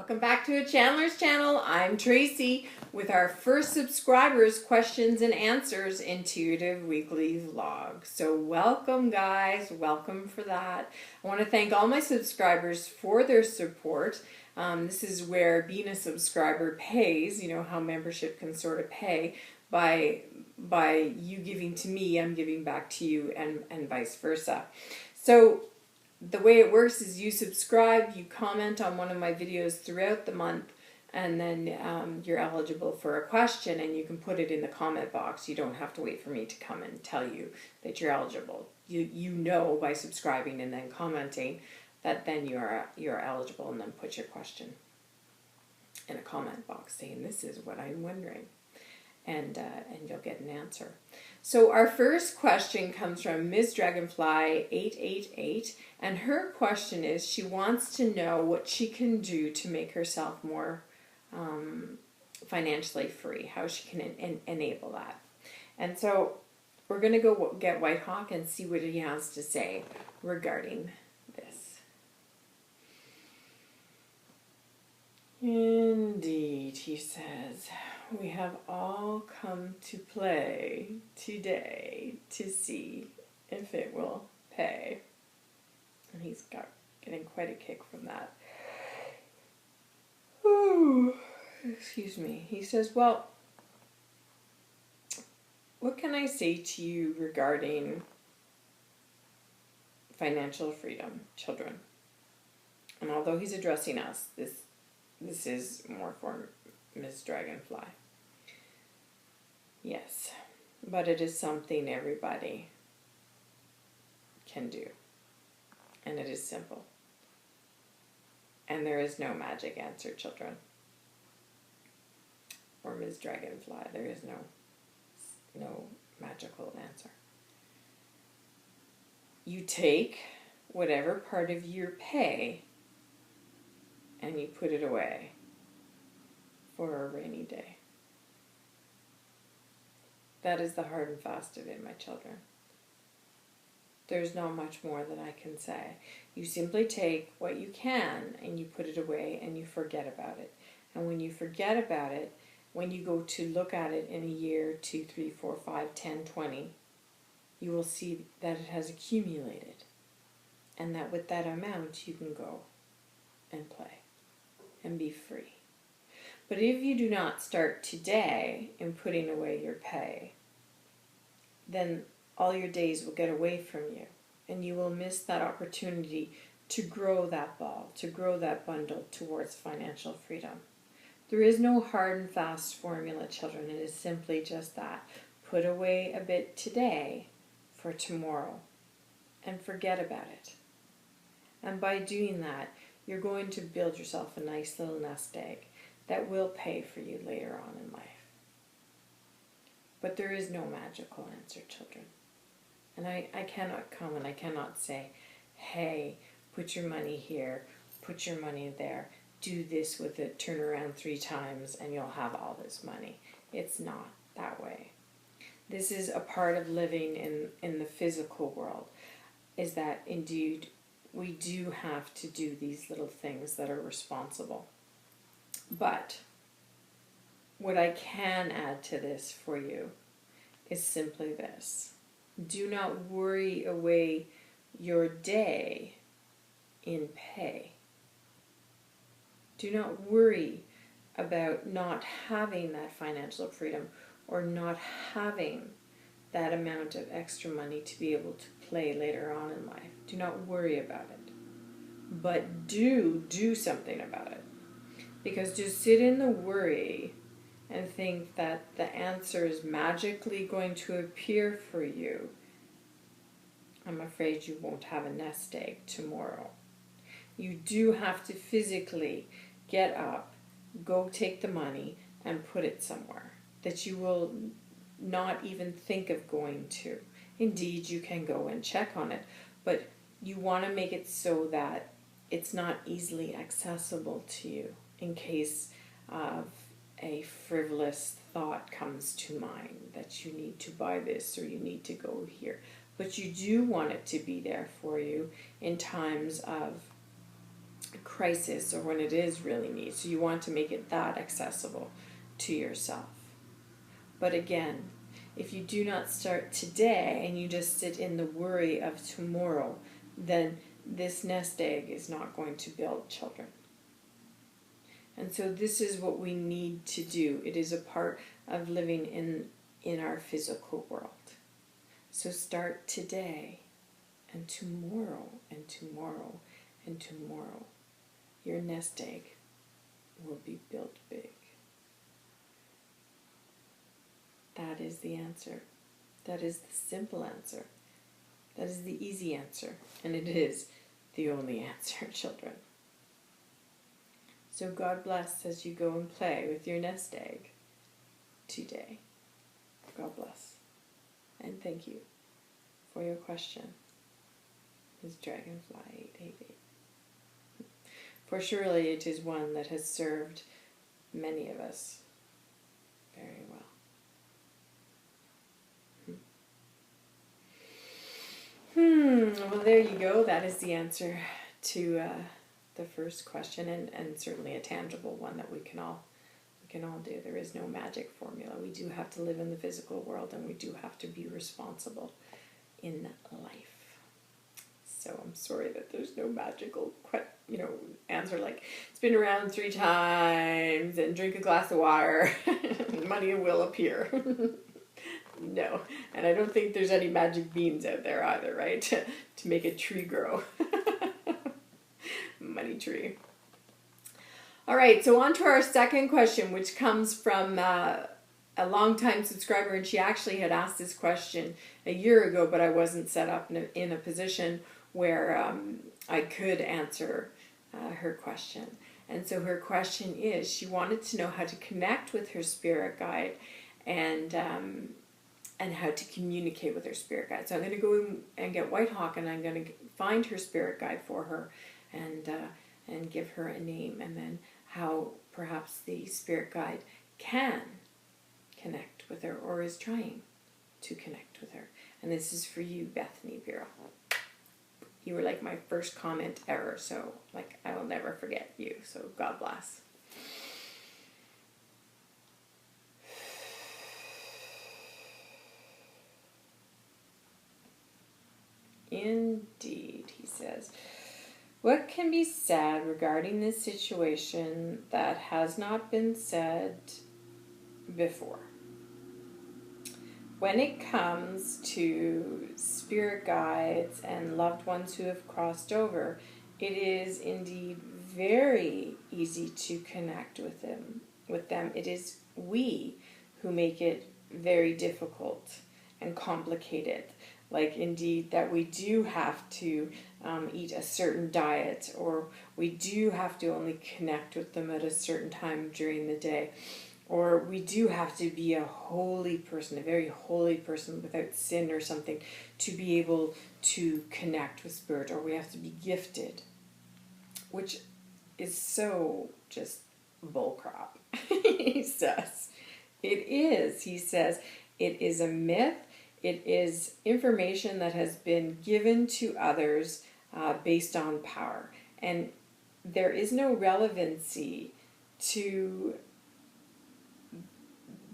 Welcome back to a Chandler's channel. I'm Tracy with our first subscribers questions and answers intuitive weekly vlog. So welcome guys, welcome for that. I want to thank all my subscribers for their support. This is where being a subscriber pays, you know how membership can sort of pay by you giving to me, I'm giving back to you, and vice versa. So the way it works is you subscribe, you comment on one of my videos throughout the month, and then you're eligible for a question, and you can put it in the comment box. You don't have to wait for me to come and tell you that you're eligible. You know by subscribing and then commenting that then you're eligible, and then put your question in a comment box saying this is what I'm wondering, and you'll get an answer. So our first question comes from Ms. Dragonfly 888, and her question is she wants to know what she can do to make herself more financially free, how she can enable that. And so we're going to go get Whitehawk and see what he has to say regarding this. Indeed, he says, we have all come to play today to see if it will pay. And he's getting quite a kick from that. Ooh, excuse me. He says, well, what can I say to you regarding financial freedom, children? And although he's addressing us, this is more for Ms. Dragonfly. Yes, but it is something everybody can do. And it is simple. And there is no magic answer, children. For Ms. Dragonfly, there is no magical answer. You take whatever part of your pay and you put it away for a rainy day. That is the hard and fast of it, my children. There's not much more that I can say. You simply take what you can and you put it away and you forget about it. And when you forget about it, when you go to look at it in a year, 2, 3, 4, 5, 10, 20, you will see that it has accumulated. And that with that amount, you can go and play and be free. But if you do not start today in putting away your pay, then all your days will get away from you, and you will miss that opportunity to grow that ball, to grow that bundle towards financial freedom. There is no hard and fast formula, children. It is simply just that. Put away a bit today for tomorrow and forget about it. And by doing that, you're going to build yourself a nice little nest egg that will pay for you later on in life. But there is no magical answer, children. And I cannot come and I cannot say, hey, put your money here, put your money there, do this with it, turn around 3 times and you'll have all this money. It's not that way. This is a part of living in the physical world, is that indeed we do have to do these little things that are responsible. But what I can add to this for you is simply this. Do not worry away your day in pay. Do not worry about not having that financial freedom or not having that amount of extra money to be able to play later on in life. Do not worry about it. But do something about it. Because to sit in the worry and think that the answer is magically going to appear for you, I'm afraid you won't have a nest egg tomorrow. You do have to physically get up, go take the money, and put it somewhere that you will not even think of going to. Indeed, you can go and check on it, but you want to make it so that it's not easily accessible to you in case of a frivolous thought comes to mind that you need to buy this or you need to go here. But you do want it to be there for you in times of crisis or when it is really need. So you want to make it that accessible to yourself. But again, if you do not start today and you just sit in the worry of tomorrow, then this nest egg is not going to build children. And so this is what we need to do. It is a part of living in our physical world. So start today, and tomorrow, and tomorrow, and tomorrow, your nest egg will be built big. That is the answer. That is the simple answer. That is the easy answer. And it is the only answer, children. So God bless as you go and play with your nest egg today. God bless. And thank you for your question, Ms. Dragonfly 888. For surely it is one that has served many of us very well. Well, there you go. That is the answer to the first question, and certainly a tangible one that we can all do. There is no magic formula. We do have to live in the physical world, and we do have to be responsible in life. So I'm sorry that there's no magical answer like spin around 3 times and drink a glass of water and money will appear. No, and I don't think there's any magic beans out there either, right? To make a tree grow. Money tree. All right, so on to our second question, which comes from a longtime subscriber, and she actually had asked this question a year ago, but I wasn't set up in a position where I could answer her question. And so her question is, she wanted to know how to connect with her spirit guide and how to communicate with her spirit guide. So I'm going to go and get Whitehawk, and I'm going to find her spirit guide for her and give her a name, and then how perhaps the spirit guide can connect with her or is trying to connect with her. And this is for you, Bethany Bureau. You were like my first comment ever, so I will never forget you. So God bless. Indeed, he says. What can be said regarding this situation that has not been said before? When it comes to spirit guides and loved ones who have crossed over, it is indeed very easy to connect with them. It is we who make it very difficult and complicated. Indeed, that we do have to eat a certain diet, or we do have to only connect with them at a certain time during the day, or we do have to be a holy person, a very holy person without sin or something, to be able to connect with spirit, or we have to be gifted, which is so just bullcrap. He says. It is, he says, it is a myth. It is information that has been given to others based on power. And there is no relevancy to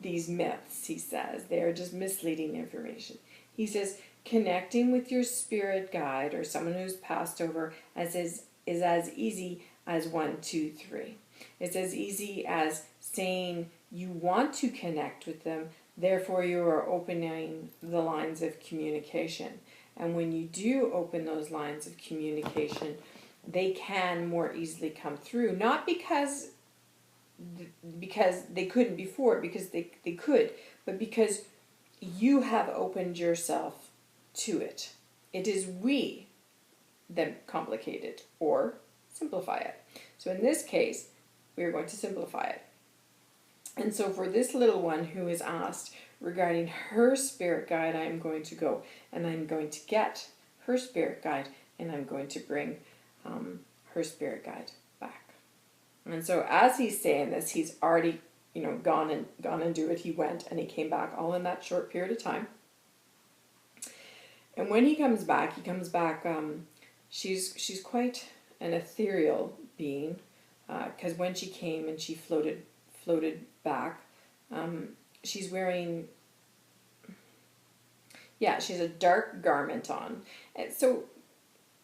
these myths, he says. They are just misleading information. He says, connecting with your spirit guide or someone who's passed over is as easy as 1, 2, 3. It's as easy as saying you want to connect with them, therefore you are opening the lines of communication. And when you do open those lines of communication, they can more easily come through. Not because they couldn't before, because they could, but because you have opened yourself to it. It is we that complicate it or simplify it. So in this case, we are going to simplify it. And so for this little one who is asked regarding her spirit guide, I am going to go and I'm going to get her spirit guide, and I'm going to bring her spirit guide back. And so as he's saying this, he's already gone and do it. He went and he came back all in that short period of time. And when he comes back, she's quite an ethereal being, because when she came and she floated back, she's wearing, yeah, she has a dark garment on. And so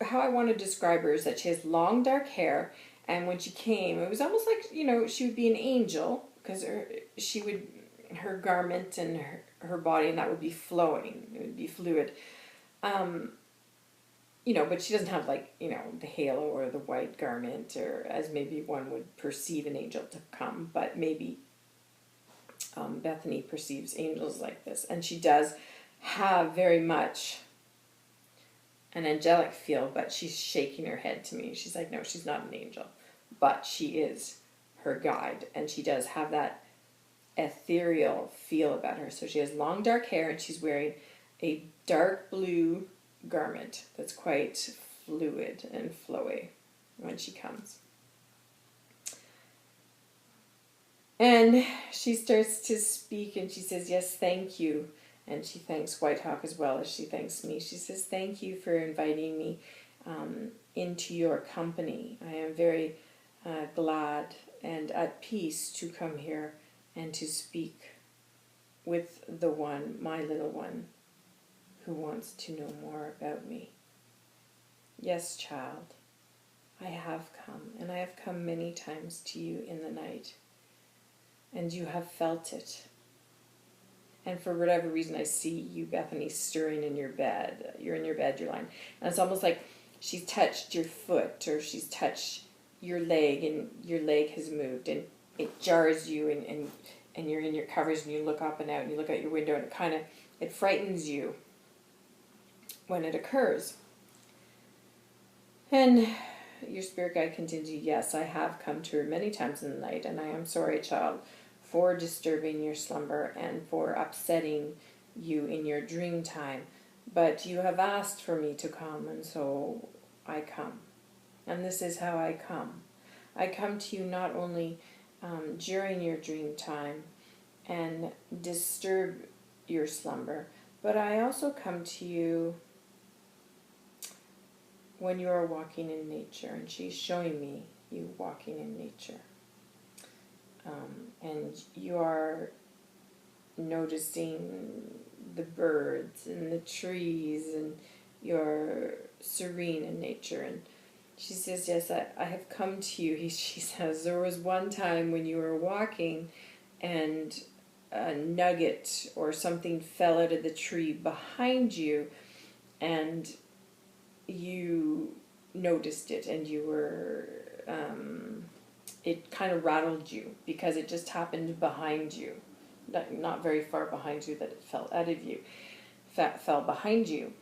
how I want to describe her is that she has long dark hair, and when she came, it was almost like, she would be an angel, because her garment and her body and that would be flowing, it would be fluid. But she doesn't have the halo or the white garment, or as maybe one would perceive an angel to come, but maybe Bethany perceives angels like this, and she does have very much an angelic feel, but she's shaking her head to me. She's like, no, she's not an angel, but she is her guide, and she does have that ethereal feel about her. So she has long dark hair, and she's wearing a dark blue garment that's quite fluid and flowy when she comes. And she starts to speak, and she says, yes, thank you. And she thanks Whitehawk as well as she thanks me. She says, thank you for inviting me into your company. I am very glad and at peace to come here and to speak with the one, my little one, who wants to know more about me. Yes, child, I have come, and I have come many times to you in the night, and you have felt it. And for whatever reason, I see you, Bethany, stirring in your bed. You're in your bed, you're lying. And it's almost like she's touched your foot, or she's touched your leg, and your leg has moved, and it jars you, and you're in your covers, and you look up and out, and you look out your window, and it frightens you when it occurs. And your spirit guide continues, yes, I have come to her many times in the night, and I am sorry, child, for disturbing your slumber and for upsetting you in your dream time. But you have asked for me to come, and so I come. And this is how I come. I come to you not only during your dream time and disturb your slumber, but I also come to you when you are walking in nature, and she's showing me you walking in nature. And you are noticing the birds and the trees, and you're serene in nature. And she says, yes, I have come to you. She says, there was one time when you were walking and a nugget or something fell out of the tree behind you, and you noticed it, and you were it kind of rattled you because it just happened behind you, not very far behind you, that it fell out of you, fell behind you.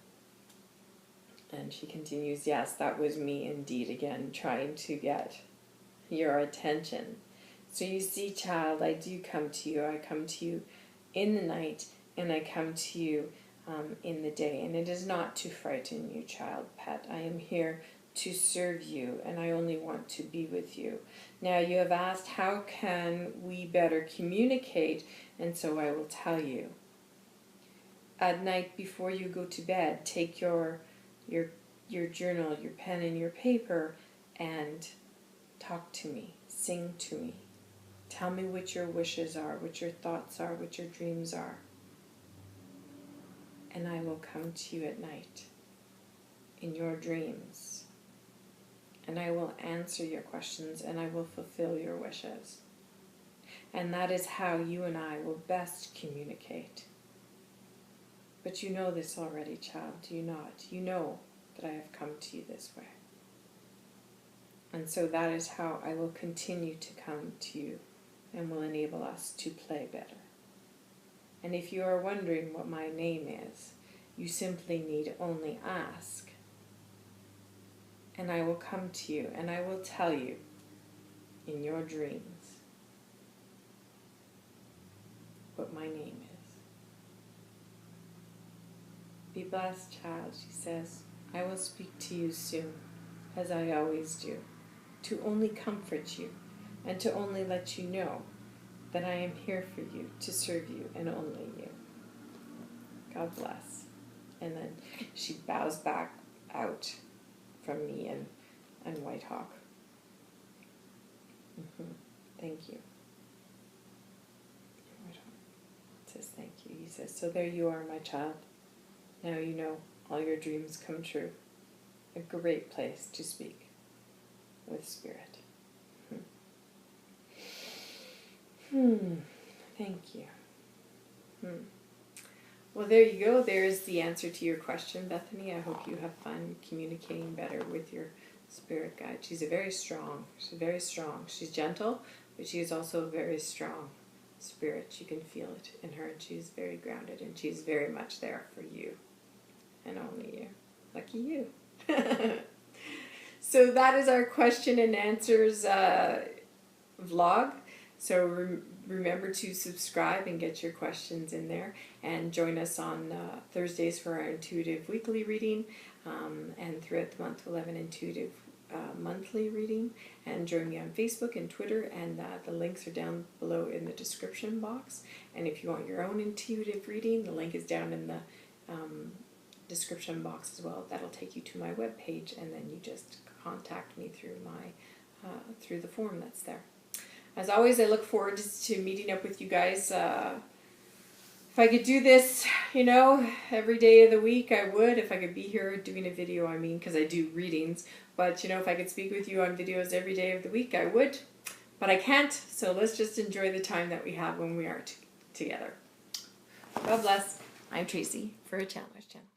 And she continues, yes, that was me indeed, again trying to get your attention. So you see, child, I do come to you. I come to you in the night, and I come to you in the day. And it is not to frighten you, child, pet. I am here to serve you, and I only want to be with you. Now, you have asked, how can we better communicate? And so I will tell you. At night, before you go to bed, take your journal, your pen, and your paper, and talk to me. Sing to me. Tell me what your wishes are, what your thoughts are, what your dreams are. And I will come to you at night, in your dreams. And I will answer your questions, and I will fulfill your wishes. And that is how you and I will best communicate. But you know this already, child, do you not? You know that I have come to you this way. And so that is how I will continue to come to you, and will enable us to play better. And if you are wondering what my name is, you simply need only ask. And I will come to you, and I will tell you in your dreams what my name is. Be blessed, child, she says. I will speak to you soon, as I always do, to only comfort you, and to only let you know that I am here for you, to serve you, and only you. God bless. And then she bows back out from me, and and Whitehawk. Thank you. Whitehawk says thank you. He says, so there you are, my child. Now you know all your dreams come true. A great place to speak with Spirit. Thank you. Well, there you go. There's the answer to your question, Bethany. I hope you have fun communicating better with your spirit guide. She's very strong. She's gentle, but she is also a very strong spirit. You can feel it in her, and she's very grounded, and she's very much there for you, and only you. Lucky you. So that is our question and answers vlog. So remember to subscribe and get your questions in there, and join us on Thursdays for our intuitive weekly reading, and throughout the month we'll have an intuitive monthly reading. And join me on Facebook and Twitter, and the links are down below in the description box. And if you want your own intuitive reading, the link is down in the description box as well. That'll take you to my webpage, and then you just contact me through my through the form that's there. As always, I look forward to meeting up with you guys. If I could do this, every day of the week, I would. If I could be here doing a video, because I do readings. But, if I could speak with you on videos every day of the week, I would. But I can't, so let's just enjoy the time that we have when we are together. God bless. I'm Tracy for a Chandler's Channel.